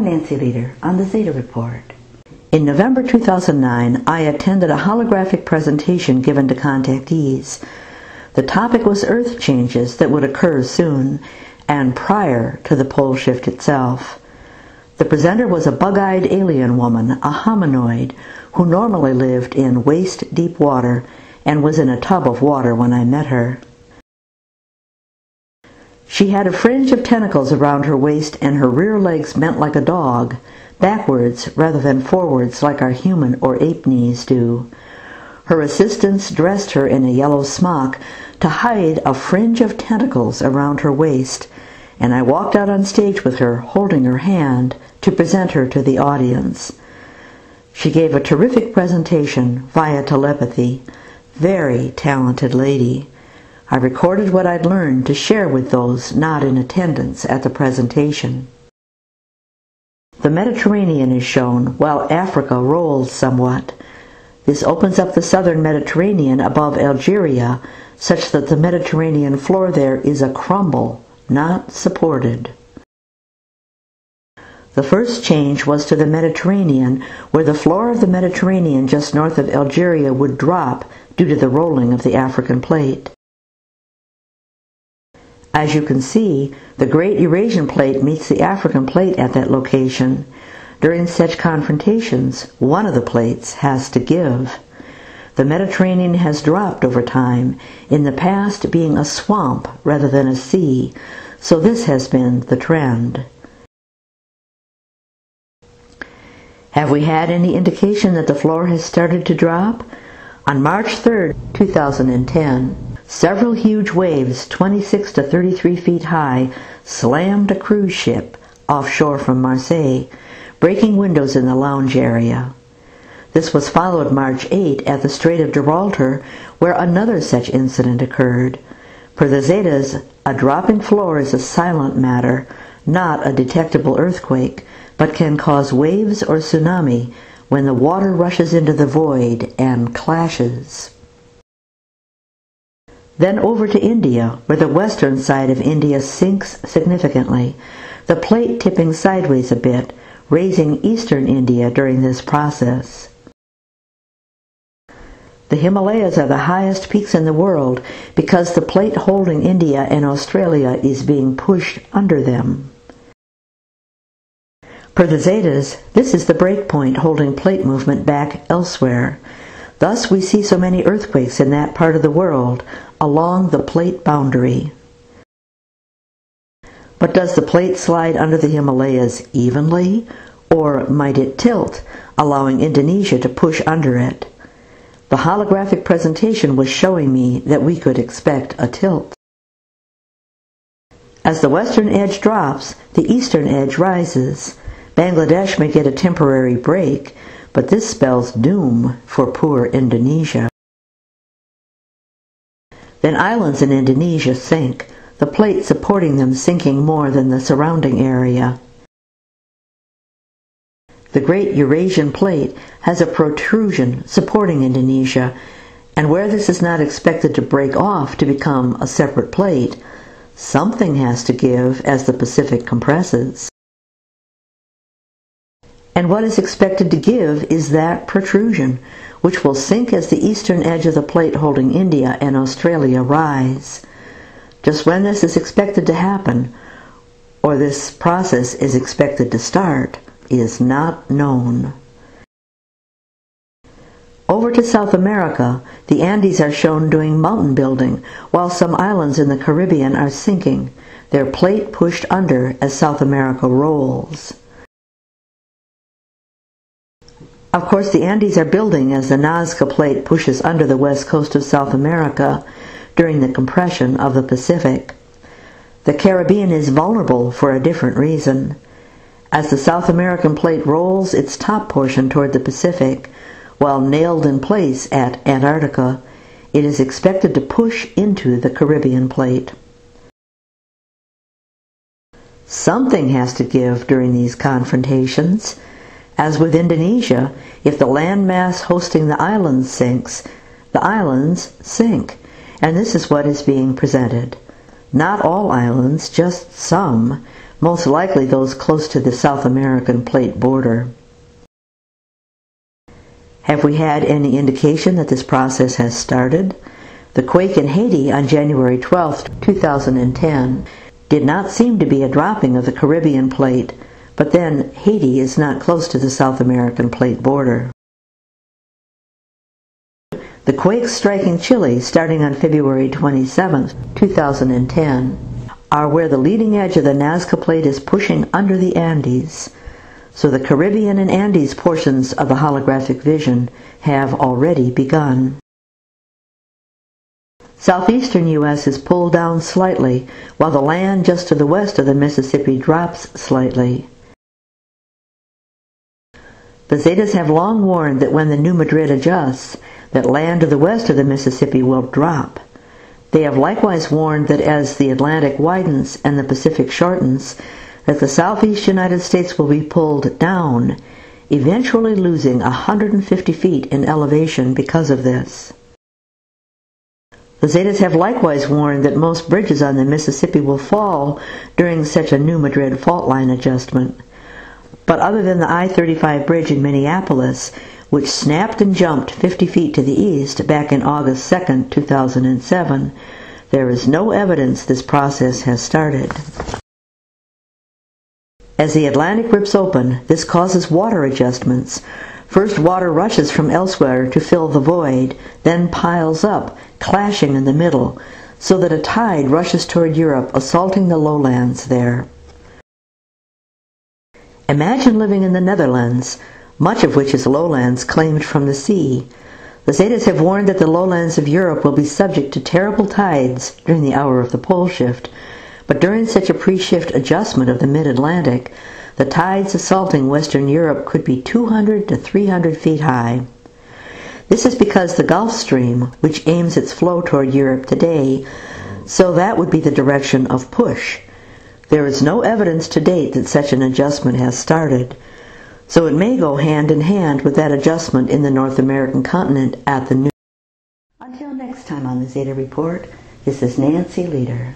Nancy Leader on the Zeta Report. In November 2009, I attended a holographic presentation given to contactees. The topic was Earth changes that would occur soon and prior to the pole shift itself. The presenter was a bug-eyed alien woman, a hominoid, who normally lived in waist-deep water and was in a tub of water when I met her. She had a fringe of tentacles around her waist and her rear legs bent like a dog, backwards rather than forwards like our human or ape knees do. Her assistants dressed her in a yellow smock to hide a fringe of tentacles around her waist, and I walked out on stage with her, holding her hand, to present her to the audience. She gave a terrific presentation via telepathy. Very talented lady. I recorded what I'd learned to share with those not in attendance at the presentation. The Mediterranean is shown, while Africa rolls somewhat. This opens up the southern Mediterranean above Algeria, such that the Mediterranean floor there is a crumble, not supported. The first change was to the Mediterranean, where the floor of the Mediterranean just north of Algeria would drop due to the rolling of the African plate. As you can see, the Great Eurasian Plate meets the African Plate at that location. During such confrontations, one of the plates has to give. The Mediterranean has dropped over time, in the past being a swamp rather than a sea, so this has been the trend. Have we had any indication that the floor has started to drop? On March 3, 2010, several huge waves, 26 to 33 feet high, slammed a cruise ship offshore from Marseille, breaking windows in the lounge area. This was followed March 8 at the Strait of Gibraltar, where another such incident occurred. Per the Zetas, a dropping floor is a silent matter, not a detectable earthquake, but can cause waves or tsunami when the water rushes into the void and clashes. Then over to India, where the western side of India sinks significantly, the plate tipping sideways a bit, raising eastern India during this process. The Himalayas are the highest peaks in the world because the plate holding India and Australia is being pushed under them. Per the Zetas, this is the break point holding plate movement back elsewhere. Thus we see so many earthquakes in that part of the world along the plate boundary. But does the plate slide under the Himalayas evenly, or might it tilt, allowing Indonesia to push under it? The holographic presentation was showing me that we could expect a tilt. As the western edge drops, the eastern edge rises. Bangladesh may get a temporary break, but this spells doom for poor Indonesia. Then islands in Indonesia sink, the plate supporting them sinking more than the surrounding area. The Great Eurasian Plate has a protrusion supporting Indonesia, and where this is not expected to break off to become a separate plate, something has to give as the Pacific compresses. And what is expected to give is that protrusion, which will sink as the eastern edge of the plate holding India and Australia rise. Just when this is expected to happen, or this process is expected to start, is not known. Over to South America, the Andes are shown doing mountain building, while some islands in the Caribbean are sinking, their plate pushed under as South America rolls. Of course, the Andes are building as the Nazca Plate pushes under the west coast of South America during the compression of the Pacific. The Caribbean is vulnerable for a different reason. As the South American Plate rolls its top portion toward the Pacific, while nailed in place at Antarctica, it is expected to push into the Caribbean Plate. Something has to give during these confrontations. As with Indonesia, if the landmass hosting the islands sinks, the islands sink, and this is what is being presented. Not all islands, just some, most likely those close to the South American plate border. Have we had any indication that this process has started? The quake in Haiti on January 12, 2010, did not seem to be a dropping of the Caribbean plate, but then Haiti is not close to the South American plate border. The quakes striking Chile starting on February 27, 2010, are where the leading edge of the Nazca Plate is pushing under the Andes, so the Caribbean and Andes portions of the holographic vision have already begun. Southeastern U.S. is pulled down slightly, while the land just to the west of the Mississippi drops slightly. The Zetas have long warned that when the New Madrid adjusts, that land to the west of the Mississippi will drop. They have likewise warned that as the Atlantic widens and the Pacific shortens, that the southeast United States will be pulled down, eventually losing 150 feet in elevation because of this. The Zetas have likewise warned that most bridges on the Mississippi will fall during such a New Madrid fault line adjustment. But other than the I-35 bridge in Minneapolis, which snapped and jumped 50 feet to the east back in August 2, 2007, there is no evidence this process has started. As the Atlantic rips open, this causes water adjustments. First, water rushes from elsewhere to fill the void, then piles up, clashing in the middle, so that a tide rushes toward Europe, assaulting the lowlands there. Imagine living in the Netherlands, much of which is lowlands claimed from the sea. The Zetas have warned that the lowlands of Europe will be subject to terrible tides during the hour of the pole shift, but during such a pre-shift adjustment of the mid-Atlantic, the tides assaulting Western Europe could be 200 to 300 feet high. This is because the Gulf Stream, which aims its flow toward Europe today, so that would be the direction of push. There is no evidence to date that such an adjustment has started, so it may go hand in hand with that adjustment in the North American continent at the new. Until next time on the Zeta Report, this is Nancy Leader.